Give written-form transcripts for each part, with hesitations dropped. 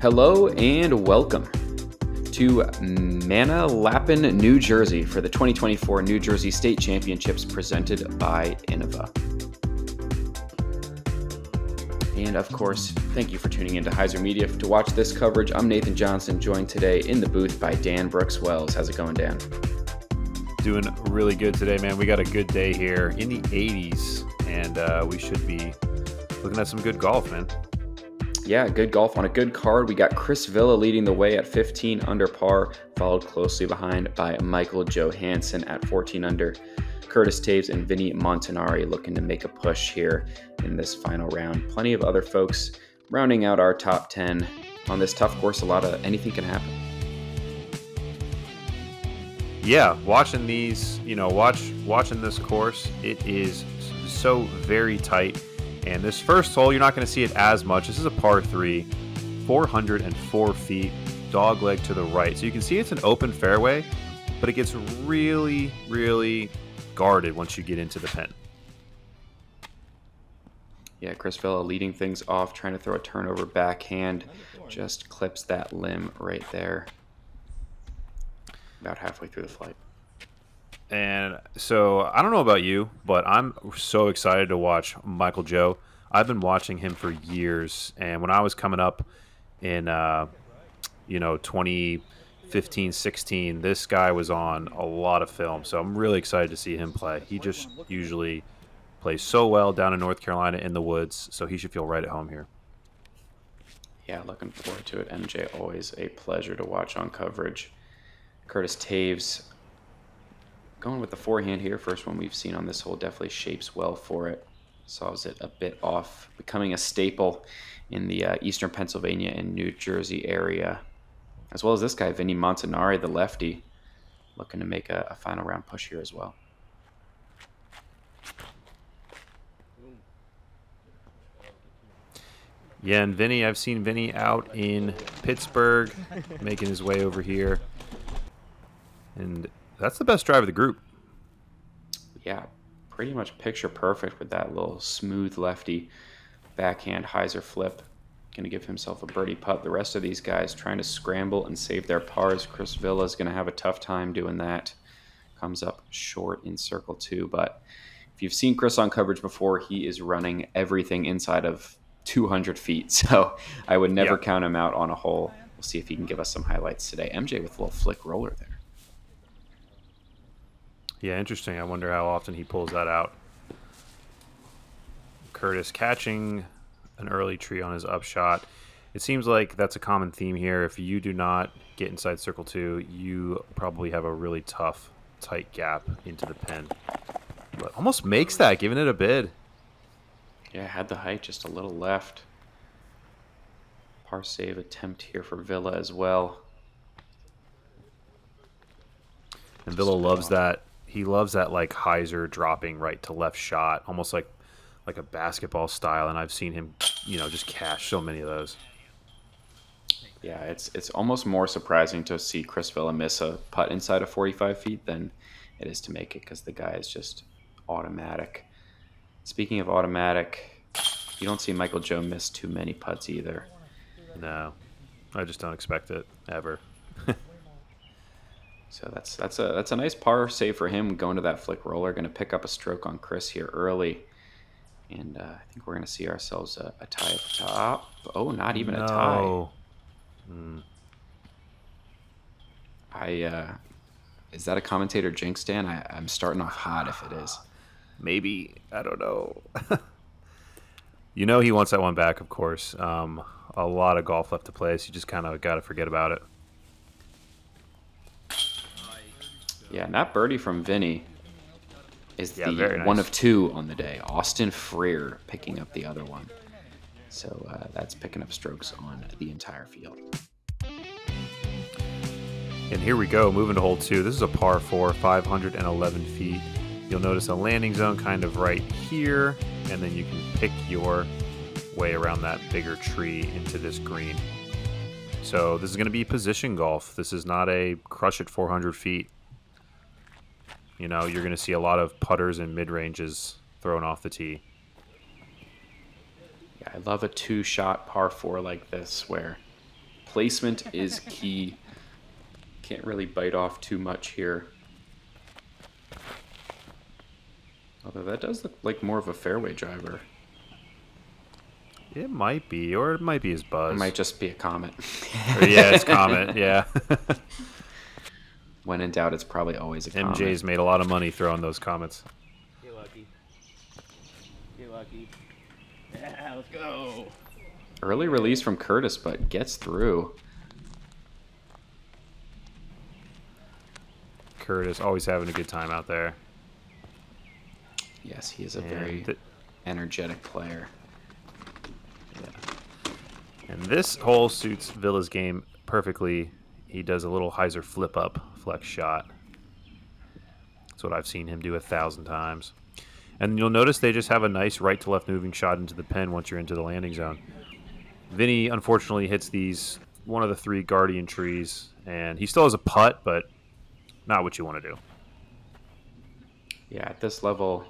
Hello and welcome to Manalapan, New Jersey for the 2024 New Jersey State Championships presented by Innova. And of course, thank you for tuning into HyzerMedia to watch this coverage. I'm Nathan Johnson, joined today in the booth by Dan Brooks-Wells. How's it going, Dan? Doing really good today, man. We got a good day here in the 80s, and we should be looking at some good golf, man. Yeah, good golf on a good card. We got Chris Villa leading the way at 15 under par, followed closely behind by Michael Johansen at 14 under. Curtis Toews and Vinny Montanari looking to make a push here in this final round. Plenty of other folks rounding out our top 10 on this tough course. Anything can happen. Yeah, watching these, watching this course, it is so very tight. And this first hole, you're not going to see it as much. This is a par 3, 404 feet, dog leg to the right. So you can see it's an open fairway, but it gets really, really guarded once you get into the pin. Yeah, Chris Villa leading things off, trying to throw a turnover backhand. Just clips that limb right there. About halfway through the flight. And so I don't know about you, but I'm so excited to watch Michael Joe. I've been watching him for years, and when I was coming up in 2015, 16, this guy was on a lot of film. So I'm really excited to see him play. He just usually plays so well down in North Carolina in the woods, so he should feel right at home here. Yeah, looking forward to it. MJ, always a pleasure to watch on coverage. Curtis Toews going with the forehand here. First one we've seen on this hole, definitely shapes well for it. Solves it a bit off, becoming a staple in the eastern Pennsylvania and New Jersey area. As well as this guy, Vinny Montanari, the lefty, looking to make a final round push here as well. Yeah, and Vinny, I've seen Vinny out in Pittsburgh, making his way over here. And that's the best drive of the group. Yeah, pretty much picture perfect with that little smooth lefty backhand hyzer flip. Going to give himself a birdie putt. The rest of these guys trying to scramble and save their pars. Chris Villa is going to have a tough time doing that. Comes up short in circle 2. But if you've seen Chris on coverage before, he is running everything inside of 200 feet. So I would never count him out on a hole. We'll see if he can give us some highlights today. MJ with a little flick roller there. Yeah, interesting. I wonder how often he pulls that out. Curtis catching an early tree on his upshot. It seems like that's a common theme here. If you do not get inside circle 2, you probably have a really tough, tight gap into the pin. But almost makes that, giving it a bid. Yeah, had the height just a little left. Par save attempt here for Villa as well. And Villa loves that. He loves that like hyzer dropping right to left shot, almost like a basketball style. And I've seen him, just cash so many of those. Yeah, it's almost more surprising to see Chris Villa miss a putt inside of 45 feet than it is to make it, because the guy is just automatic. Speaking of automatic, you don't see Michael Joe miss too many putts either. No, I just don't expect it ever. So that's a nice par save for him, going to that flick roller. Going to pick up a stroke on Chris here early. And I think we're going to see ourselves a tie at the top. Oh, not even a tie. Is that a commentator jinx, Dan? I'm starting off hot if it is. Maybe. I don't know. He wants that one back, of course. A lot of golf left to play, so you just kind of got to forget about it. Yeah, not birdie from Vinny is the nice. one of 2 on the day. Austin Freer picking up the other one. So that's picking up strokes on the entire field. And here we go, moving to hole 2. This is a par 4, 511 feet. You'll notice a landing zone kind of right here, and then you can pick your way around that bigger tree into this green. So this is going to be position golf. This is not a crush at 400 feet. You're going to see a lot of putters and mid-ranges thrown off the tee. Yeah, I love a 2-shot par 4 like this where placement is key. Can't really bite off too much here. Although that does look like more of a fairway driver. It might be, or it might be his buzz. It might just be a Comet. Yeah, it's Comet, yeah. When in doubt, it's probably always a Comet. MJ's made a lot of money throwing those Comets. Get lucky. Get lucky. Yeah, let's go. Early release from Curtis, but gets through. Curtis always having a good time out there. Yes, he is a very energetic player. And this hole suits Villa's game perfectly. He does a little hyzer flip up flex shot. That's what I've seen him do 1,000 times. And you'll notice they just have a nice right to left moving shot into the pin once you're into the landing zone. Vinny unfortunately hits one of the 3 guardian trees, and he still has a putt, but not what you want to do. Yeah, at this level,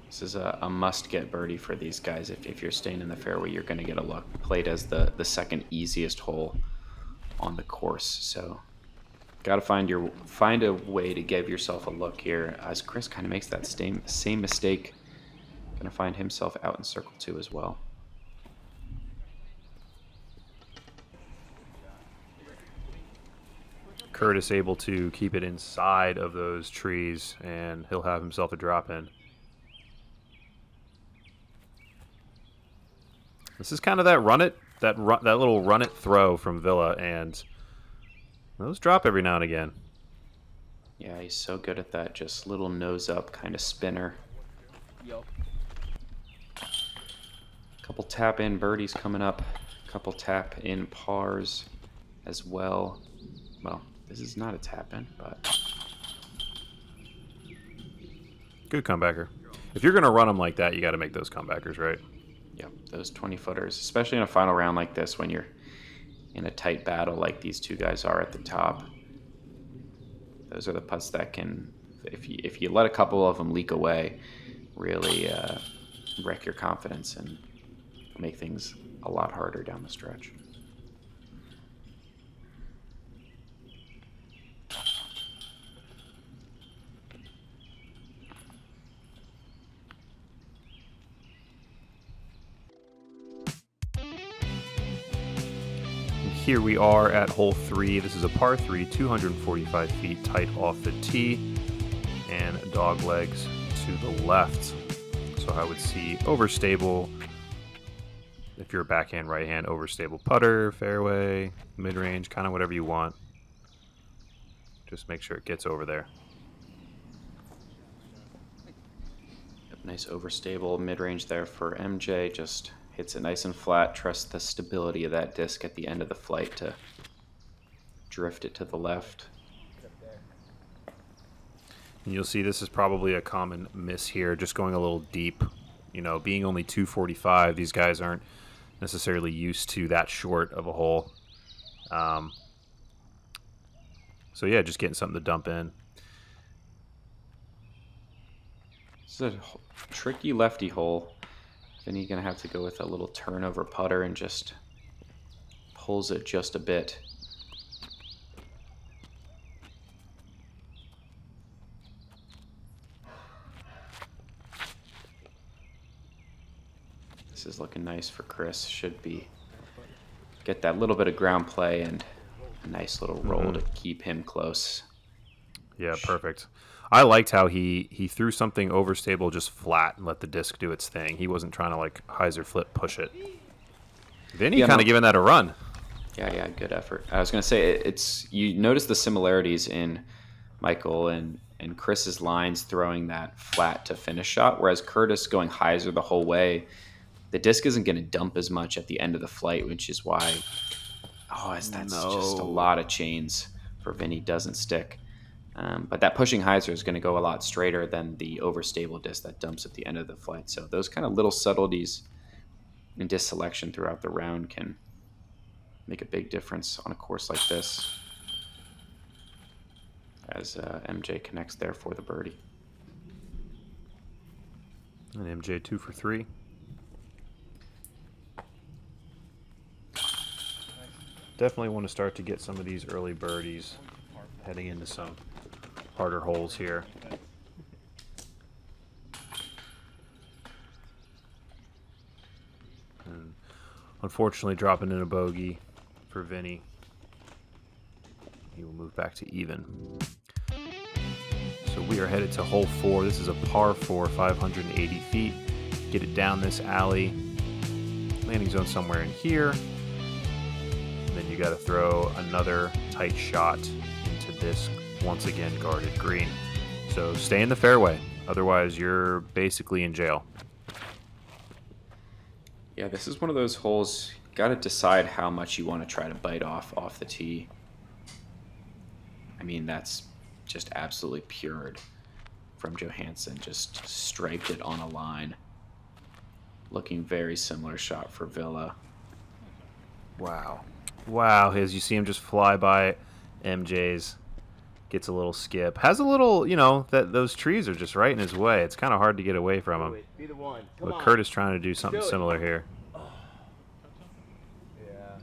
this is a must-get birdie for these guys. If you're staying in the fairway, you're going to get a look. Played as the second easiest hole on the course, so got to find a way to give yourself a look here. As Chris kind of makes that same mistake, going to find himself out in circle 2 as well. Curtis able to keep it inside of those trees, and he'll have himself a drop in. This is kind of that that little run it throw from Villa, and those drop every now and again. Yeah, he's so good at that, just little nose up kind of spinner. Yo. Couple tap in birdies coming up, couple tap in pars as well. Well, this is not a tap in, but good comebacker. If you're going to run them like that, you got to make those comebackers, right? Yep, those 20-footers, especially in a final round like this when you're in a tight battle like these 2 guys are at the top. Those are the putts that can, if you let a couple of them leak away, really wreck your confidence and make things a lot harder down the stretch. Here we are at hole 3. This is a par 3, 245 feet, tight off the tee, and dog legs to the left. So I would see overstable, if you're a backhand, right hand, overstable putter, fairway, mid-range, kind of whatever you want. Just make sure it gets over there. Yep, nice overstable mid-range there for MJ. Just hits it nice and flat. Trust the stability of that disc at the end of the flight to drift it to the left. And you'll see this is probably a common miss here, just going a little deep. You know, being only 245, these guys aren't necessarily used to that short of a hole. So yeah, just getting something to dump in. This is a tricky lefty hole. Then you're going to have to go with a little turnover putter and just pulls it just a bit. This is looking nice for Chris. Should be get that little bit of ground play and a nice little roll to keep him close. Yeah, perfect. I liked how he threw something overstable just flat and let the disc do its thing. He wasn't trying to like hyzer flip push it. Vinny kind of giving that a run. Yeah, good effort. I was going to say, it's you notice the similarities in Michael and Chris's lines throwing that flat to finish shot, whereas Curtis going hyzer the whole way, the disc isn't going to dump as much at the end of the flight, which is why, that's just a lot of chains for Vinny doesn't stick. But that pushing hyzer is going to go a lot straighter than the overstable disc that dumps at the end of the flight. So those kind of little subtleties in disc selection throughout the round can make a big difference on a course like this, as MJ connects there for the birdie. And MJ 2 for 3. definitely want to start to get some of these early birdies heading into some harder holes here. And unfortunately, dropping in a bogey for Vinny. He will move back to even. So we are headed to hole 4. This is a par 4, 580 feet. Get it down this alley. Landing zone somewhere in here. And then you got to throw another tight shot into this, once again, guarded green. So stay in the fairway. Otherwise, you're basically in jail. Yeah, this is one of those holes. You got to decide how much you want to try to bite off the tee. I mean, that's just absolutely pured from Johansen. Just striped it on a line. Looking very similar shot for Villa. Wow. Wow, as you see him just fly by MJ's. Gets a little skip. Has a little, you know, those trees are just right in his way. It's kind of hard to get away from him. Be the one. Come But on. Kurt is trying to do something similar here.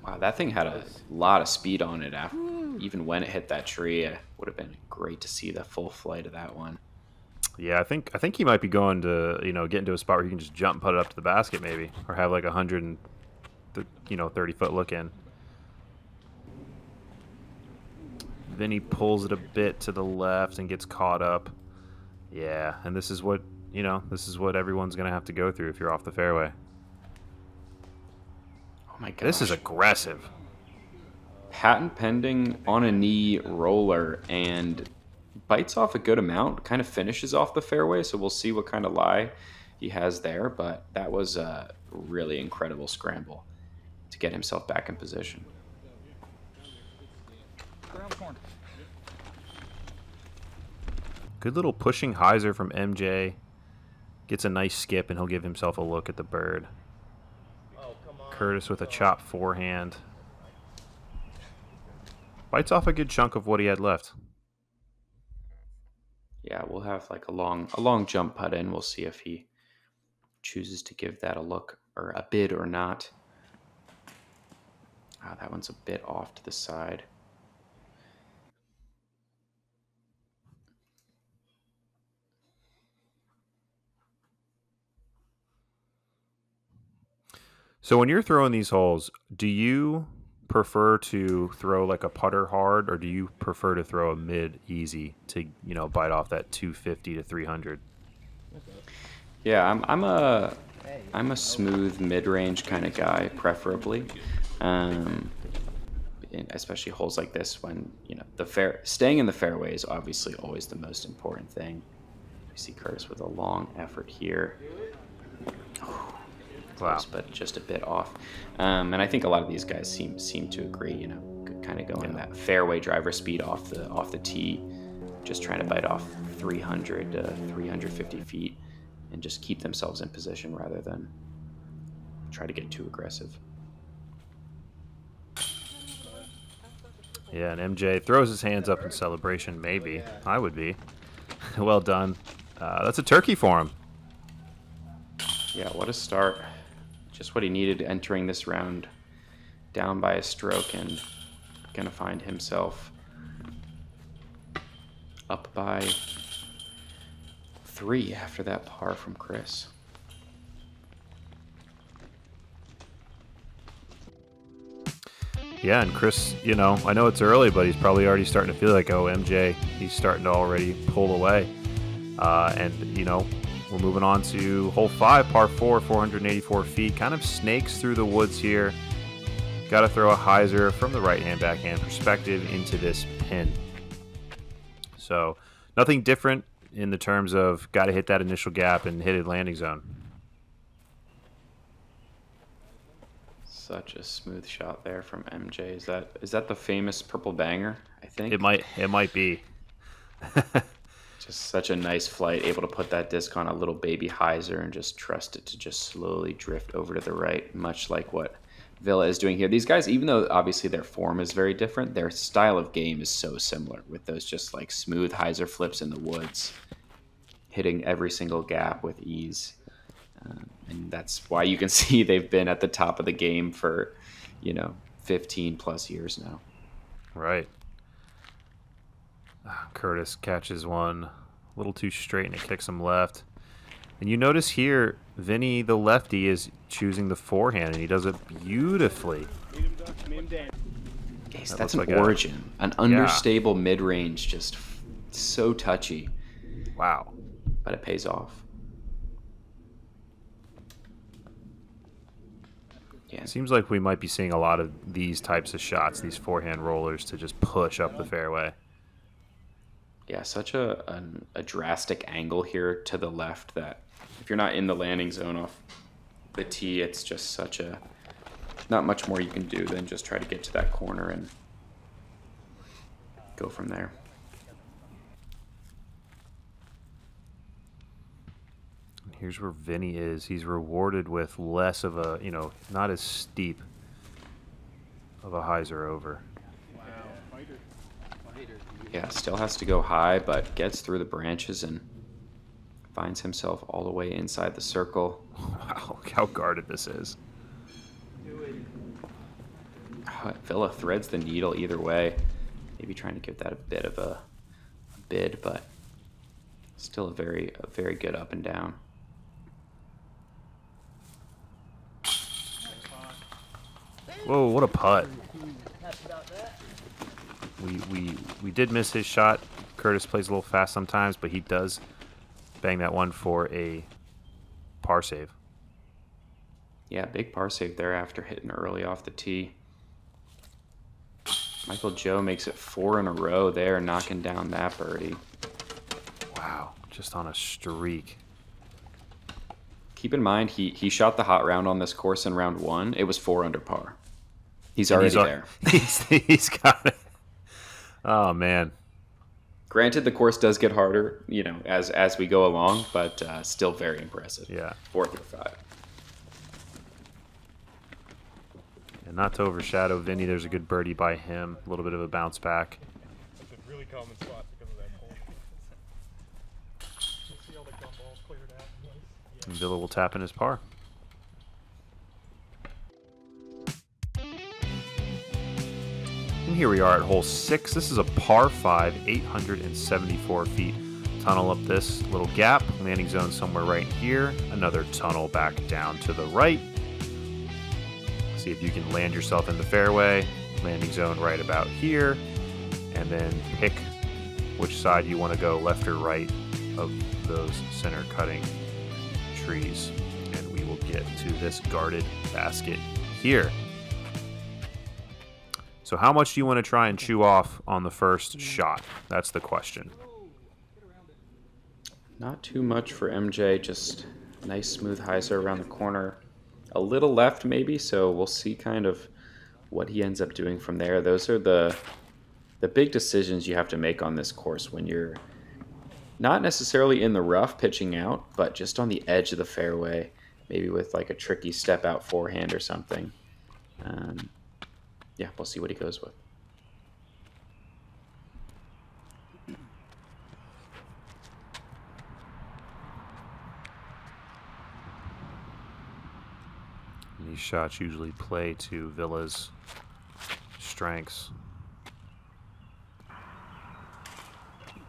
Wow, that thing had a lot of speed on it. After, even when it hit that tree, it would have been great to see the full flight of that one. Yeah, I think he might be going to, you know, get into a spot where he can just jump and put it up to the basket maybe, or have like 30-foot look in. Vinny pulls it a bit to the left and gets caught up. Yeah, and this is what, you know, this is what everyone's going to have to go through if you're off the fairway. Oh my gosh. This is aggressive. Patent pending on a knee roller and bites off a good amount, kind of finishes off the fairway, so we'll see what kind of lie he has there, but that was a really incredible scramble to get himself back in position. Good little pushing hyzer from MJ. Gets a nice skip, and he'll give himself a look at the bird. Curtis with a chop forehand. Bites off a good chunk of what he had left. Yeah, we'll have like a long jump putt in. We'll see if he chooses to give that a look or a bid or not. Ah, that one's a bit off to the side. So when you're throwing these holes, do you prefer to throw like a putter hard, or do you prefer to throw a mid easy to, you know, bite off that 250 to 300? Yeah, I'm a smooth mid-range kind of guy, preferably. Especially holes like this, when, you know, staying in the fairway is obviously always the most important thing. We see Curtis with a long effort here. Wow. But just a bit off. And I think a lot of these guys seem to agree, you know, kind of going that fairway driver speed off the tee, just trying to bite off 300 to 350 feet and just keep themselves in position rather than try to get too aggressive. Yeah, and MJ throws his hands up in celebration, maybe. I would be. Well done. That's a turkey for him. Yeah, what a start. Just what he needed entering this round, down by a stroke, and gonna find himself up by 3 after that par from Chris. Yeah, and Chris, you know, I know it's early, but he's probably already starting to feel like, oh, MJ, he's starting to already pull away. And, you know, we're moving on to hole 5, par 4, 484 feet. Kind of snakes through the woods here. Got to throw a hyzer from the right-hand, backhand perspective into this pin. So nothing different in the terms of got to hit that initial gap and hit a landing zone. Such a smooth shot there from MJ. Is that the famous purple banger? I think It might be. just such a nice flight, able to put that disc on a little baby hyzer and just trust it to just slowly drift over to the right, much like what Villa is doing here. These guys, even though obviously their form is very different, their style of game is so similar, with those just like smooth hyzer flips in the woods, hitting every single gap with ease. And that's why you can see they've been at the top of the game for, you know, 15 plus years now. Right. Curtis catches one a little too straight and it kicks him left. And you notice here, Vinny, the lefty, is choosing the forehand, and he does it beautifully. Yes, that's an origin. An understable mid-range, just so touchy. Wow. But it pays off. Yeah. It seems like we might be seeing a lot of these types of shots, these forehand rollers, to just push up the fairway. Yeah, such a drastic angle here to the left that if you're not in the landing zone off the tee, it's just such a... Not much more you can do than just try to get to that corner and go from there. Here's where Vinny is. He's rewarded with less of a, not as steep of a hyzer over. Yeah, still has to go high, but gets through the branches and finds himself all the way inside the circle. Wow, look how guarded this is. Villa threads the needle either way. Maybe trying to give that a bit of a bid, but still a very good up and down. Whoa, what a putt. We did miss his shot. Curtis plays a little fast sometimes, but he does bang that one for a par save. Yeah, big par save there after hitting early off the tee. Michael Joe makes it 4 in a row there, knocking down that birdie. Wow, just on a streak. Keep in mind, he shot the hot round on this course in round 1. It was 4 under par. He's already there. He's got it. Oh, man. Granted, the course does get harder, as we go along, but still very impressive. Yeah. 4 through 5. And not to overshadow Vinny, there's a good birdie by him. A little bit of a bounce back. It's a really common spot because of that hole. You see all the gum balls cleared out. And Villa will tap in his par. And here we are at hole 6. This is a par 5, 874 feet. Tunnel up this little gap. Landing zone somewhere right here. Another tunnel back down to the right. See if you can land yourself in the fairway. Landing zone right about here. And then pick which side you want to go, left or right of those center cutting trees. And we will get to this guarded basket here. So how much do you want to try and chew off on the first shot? That's the question. Not too much for MJ, just nice smooth hyzer around the corner. A little left maybe, so we'll see kind of what he ends up doing from there. Those are the big decisions you have to make on this course when you're not necessarily in the rough pitching out, but just on the edge of the fairway, maybe with like a tricky step out forehand or something. Yeah, we'll see what he goes with. These shots usually play to Villa's strengths.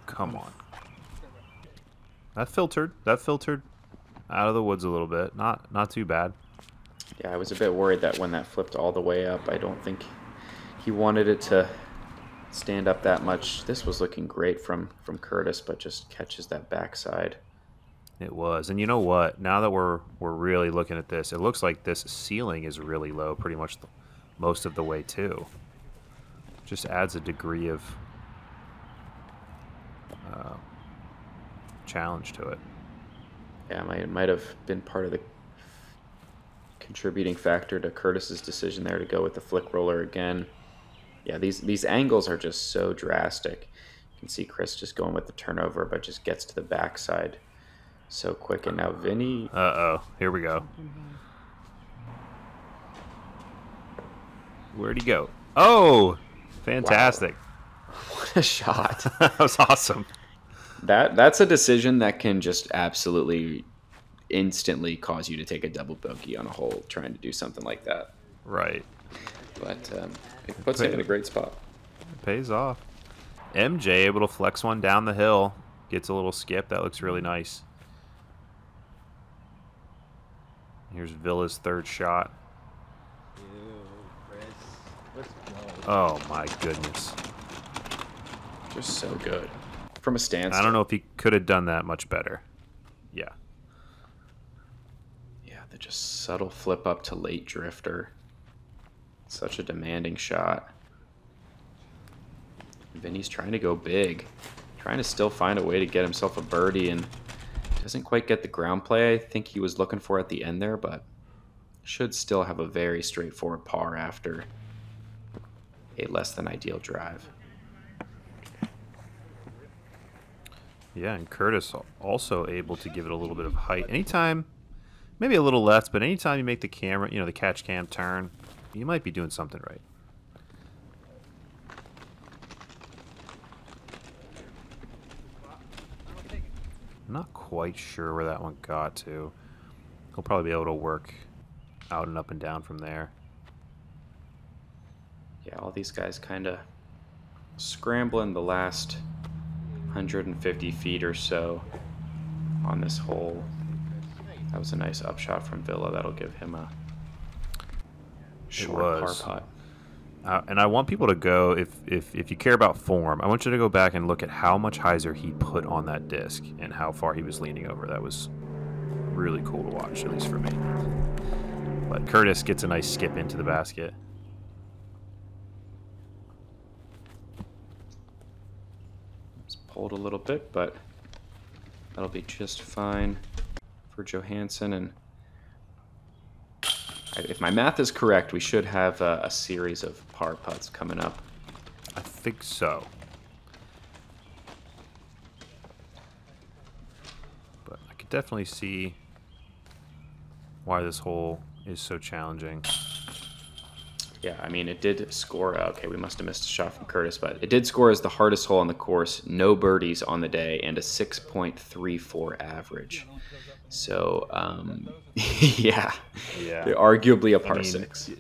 Come on. That filtered out of the woods a little bit. Not too bad. Yeah, I was a bit worried that when that flipped all the way up, I don't think he wanted it to stand up that much. This was looking great from Curtis, but just catches that backside. It was. And you know what? Now that we're really looking at this, it looks like this ceiling is really low pretty much most of the way too. Just adds a degree of challenge to it. Yeah, it might have been part of the contributing factor to Curtis's decision there to go with the flick roller again. Yeah, these angles are just so drastic. You can see Chris just going with the turnover, but just gets to the backside so quick. And now Vinny. Uh-oh, here we go. Where'd he go? Oh, fantastic. Wow. What a shot. That was awesome. That's a decision that can just absolutely instantly cause you to take a double bogey on a hole trying to do something like that. Right. but it puts him in a great spot. It pays off. MJ able to flex one down the hill. Gets a little skip. That looks really nice. Here's Villa's third shot. Let's go. Oh my goodness. Just so good. From a stance. I don't know if he could have done that much better. Yeah. Yeah, the just subtle flip up to late drifter. Such a demanding shot. Vinny's trying to go big. Trying to still find a way to get himself a birdie, and doesn't quite get the ground play I think he was looking for at the end there, but should still have a very straightforward par after a less than ideal drive. Yeah, and Curtis also able to give it a little bit of height. Anytime, maybe a little less, but anytime you make the camera, the catch cam turn, you might be doing something right. I'm not quite sure where that one got to. He'll probably be able to work out and up and down from there. Yeah, all these guys kind of scrambling the last 150 feet or so on this hole. That was a nice upshot from Villa. That'll give him a short par putt. And I want people to go, if you care about form, I want you to go back and look at how much hyzer he put on that disc and how far he was leaning over. That was really cool to watch, at least for me. But Curtis gets a nice skip into the basket. It's pulled a little bit, but that'll be just fine for Johansen. And if my math is correct, we should have a series of par putts coming up. I think so. But I could definitely see why this hole is so challenging. Yeah, I mean, it did score. Okay, we must have missed a shot from Curtis, but it did score as the hardest hole on the course, no birdies on the day, and a 6.34 average. So, yeah, arguably a par 6.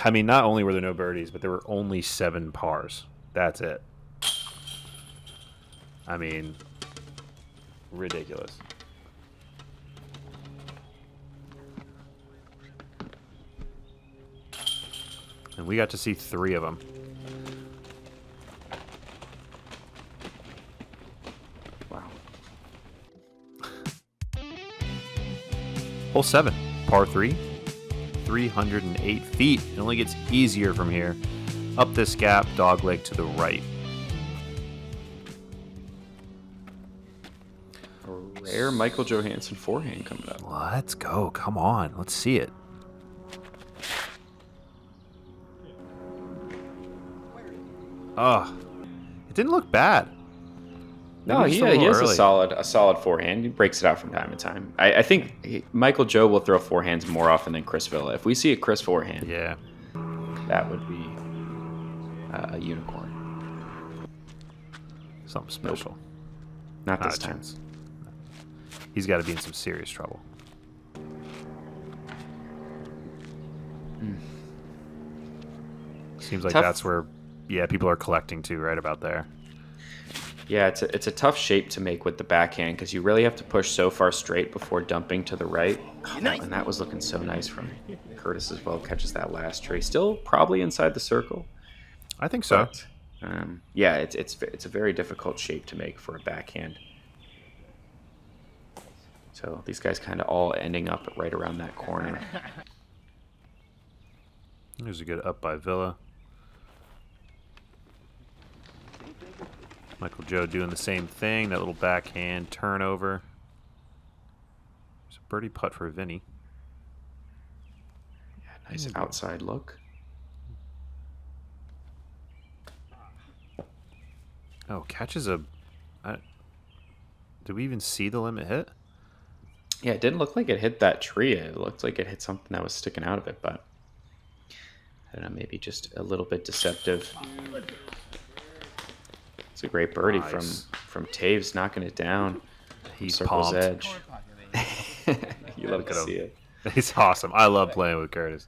I mean, not only were there no birdies, but there were only 7 pars. That's it. I mean, ridiculous. And we got to see 3 of them. Wow. Hole 7, par 3, 308 feet. It only gets easier from here. Up this gap, dogleg to the right. A rare Michael Johansen forehand coming up. Let's go. Come on. Let's see it. Oh, it didn't look bad. No, he has a solid forehand. He breaks it out from time to time. I think Michael Joe will throw forehands more often than Chris Villa. If we see a Chris forehand, yeah, that would be a unicorn. Something special. Nope. Not this time. Chance. He's got to be in some serious trouble. Seems like that's where, people are collecting too, right about there. Yeah, it's a tough shape to make with the backhand because you really have to push so far straight before dumping to the right. Nice. And that was looking so nice from Curtis as well. Catches that last tree. Still probably inside the circle. I think so. But, yeah, it's a very difficult shape to make for a backhand. So these guys kind of all ending up right around that corner. There's a good up by Villa. Michael Joe doing the same thing. That little backhand turnover. There's a birdie putt for Vinny. Yeah, nice outside look. Oh, catches a... did we even see the limit hit? Yeah, it didn't look like it hit that tree. It looked like it hit something that was sticking out of it, but I don't know, maybe just a little bit deceptive. It's a great birdie from Toews, knocking it down. He's Circle's pumped. edge. You love to see it. He's awesome. I love playing with Curtis.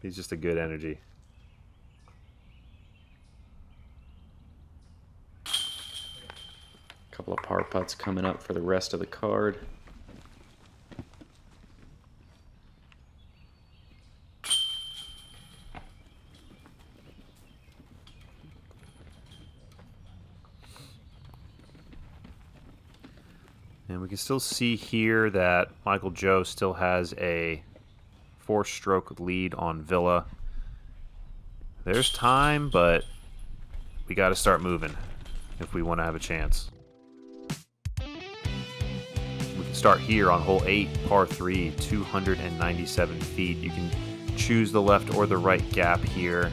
He's just a good energy. Couple of par putts coming up for the rest of the card. And we can still see here that Michael Joe still has a 4-stroke lead on Villa. There's time, but we got to start moving if we want to have a chance. We can start here on hole 8, par 3, 297 feet. You can choose the left or the right gap here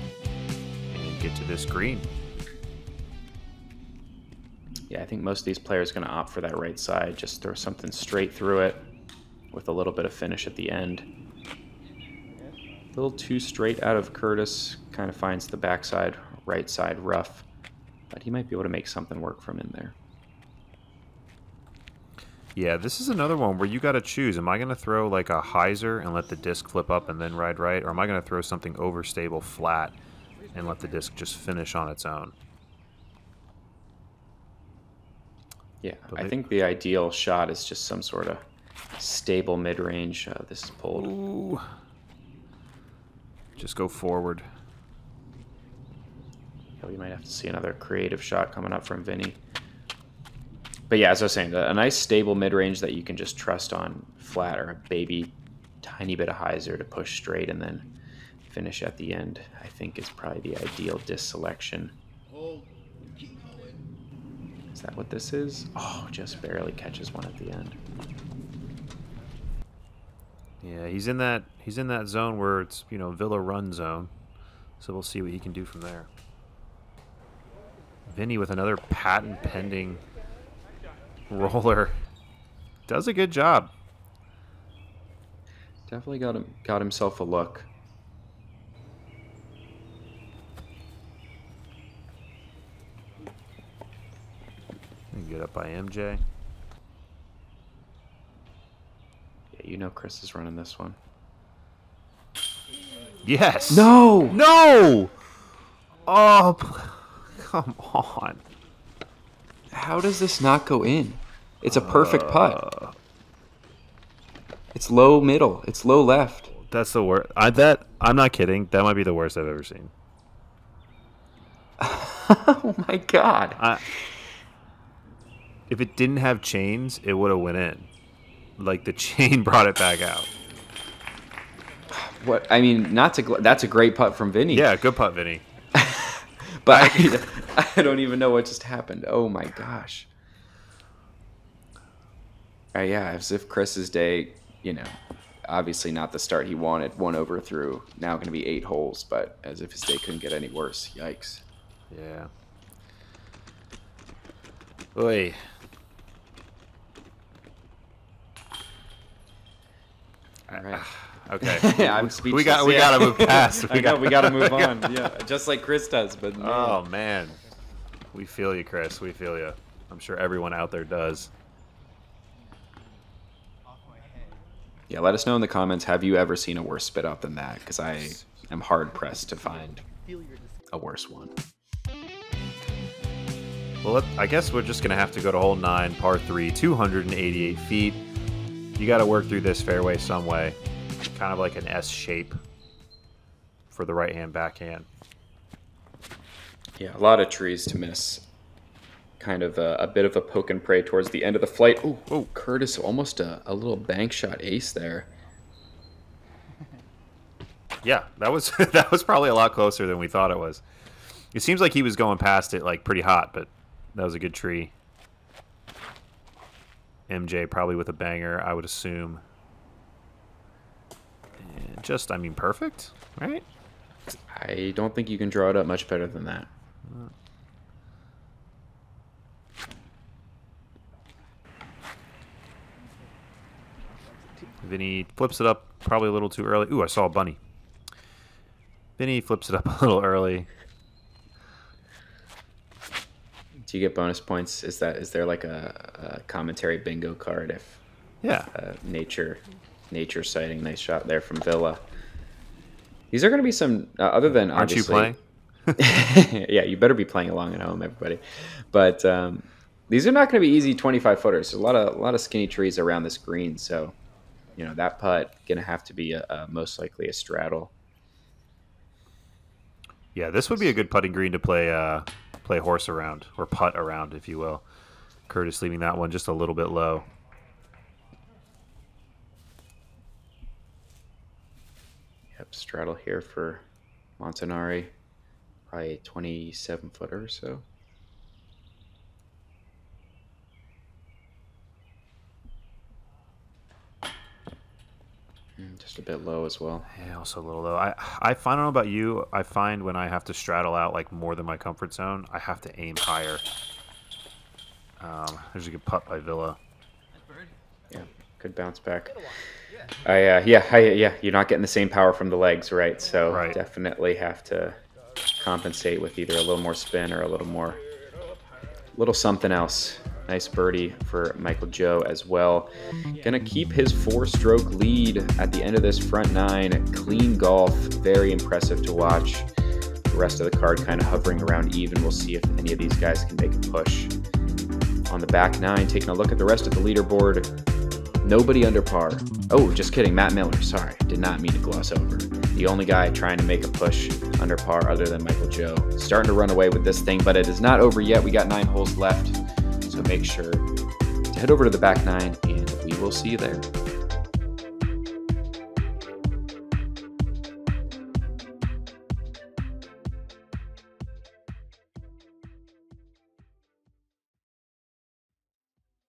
and get to this green. Yeah, I think most of these players are going to opt for that right side. Just throw something straight through it with a little bit of finish at the end. A little too straight out of Curtis. Kind of finds the backside, right side rough. But he might be able to make something work from in there. Yeah, this is another one where you got to choose. Am I going to throw like a hyzer and let the disc flip up and then ride right? Or am I going to throw something overstable flat and let the disc just finish on its own? Yeah, I think the ideal shot is just some sort of stable mid-range. This is pulled. Ooh. Just go forward. Yeah, we might have to see another creative shot coming up from Vinny. But yeah, as I was saying, a nice stable mid-range that you can just trust on flat or a baby tiny bit of hyzer to push straight and then finish at the end, I think is probably the ideal disc selection. Is that what this is? Oh, just barely catches one at the end. Yeah, he's in that zone where it's, you know, Villa run zone. So we'll see what he can do from there. Vinny with another patent pending roller. Does a good job. Definitely got himself a look. Get up by MJ. Yeah, you know Chris is running this one. Yes. No! No! Oh, come on. How does this not go in? It's a perfect putt. It's low middle. It's low left. That's the worst. I'm not kidding. That might be the worst I've ever seen. Oh my God. If it didn't have chains, it would have went in. Like the chain brought it back out. What I mean, that's a great putt from Vinny. Yeah, good putt, Vinny. But I don't even know what just happened. Oh my gosh. Yeah, as if Chris's day, you know, obviously not the start he wanted. 1 over through, now going to be 8 holes, but as if his day couldn't get any worse. Yikes. Yeah. Oy. All right. Okay. Yeah, I'm speechless. We gotta move past. We gotta move on. Yeah, just like Chris does. But man. Oh man, we feel you, Chris. We feel you. I'm sure everyone out there does. Yeah, let us know in the comments. Have you ever seen a worse spit out than that? Because I am hard pressed to find a worse one. Well, I guess we're just gonna have to go to hole 9, par 3, 288 feet. You got to work through this fairway some way. Kind of like an S shape for the right-hand backhand. Yeah, a lot of trees to miss. Kind of a bit of a poke and pray towards the end of the flight. Oh, Curtis, almost a little bank shot ace there. Yeah, that was that was probably a lot closer than we thought it was. It seems like he was going past it like pretty hot, but that was a good tree. MJ probably with a banger, I would assume. And just, I mean, perfect, right? I don't think you can draw it up much better than that. Vinny flips it up probably a little too early. Ooh, I saw a bunny. Vinny flips it up a little early. Do you get bonus points? Is there like a commentary bingo card if nature sighting? Nice shot there from Villa. These are going to be some, other than Aren't you obviously... playing? Yeah, you better be playing along at home, everybody. But these are not going to be easy 25-footers. There's a lot of skinny trees around this green, so that putt going to have to be most likely a straddle. Yeah, this would be a good putting green to play horse around, or putt around, if you will. Curtis leaving that one just a little bit low. Yep, straddle here for Montanari. Probably a 27-footer or so. Just a bit low as well. Yeah, also a little low. I find, I don't know about you, I find when I have to straddle out like more than my comfort zone, I have to aim higher. There's a good putt by Villa. Yeah, good bounce back. You're not getting the same power from the legs, right? So Right. Definitely have to compensate with either a little more spin or a little something else. Nice birdie for Michael Joe as well. Gonna keep his 4-stroke lead at the end of this front nine. Clean golf, very impressive to watch. The rest of the card kind of hovering around even. We'll see if any of these guys can make a push. On the back nine, taking a look at the rest of the leaderboard. Nobody under par. Oh, just kidding. Matt Miller. Sorry, did not mean to gloss over. The only guy trying to make a push under par other than Michael Joe. Starting to run away with this thing, but it is not over yet. We got 9 holes left. So make sure to head over to the back nine, and we will see you there.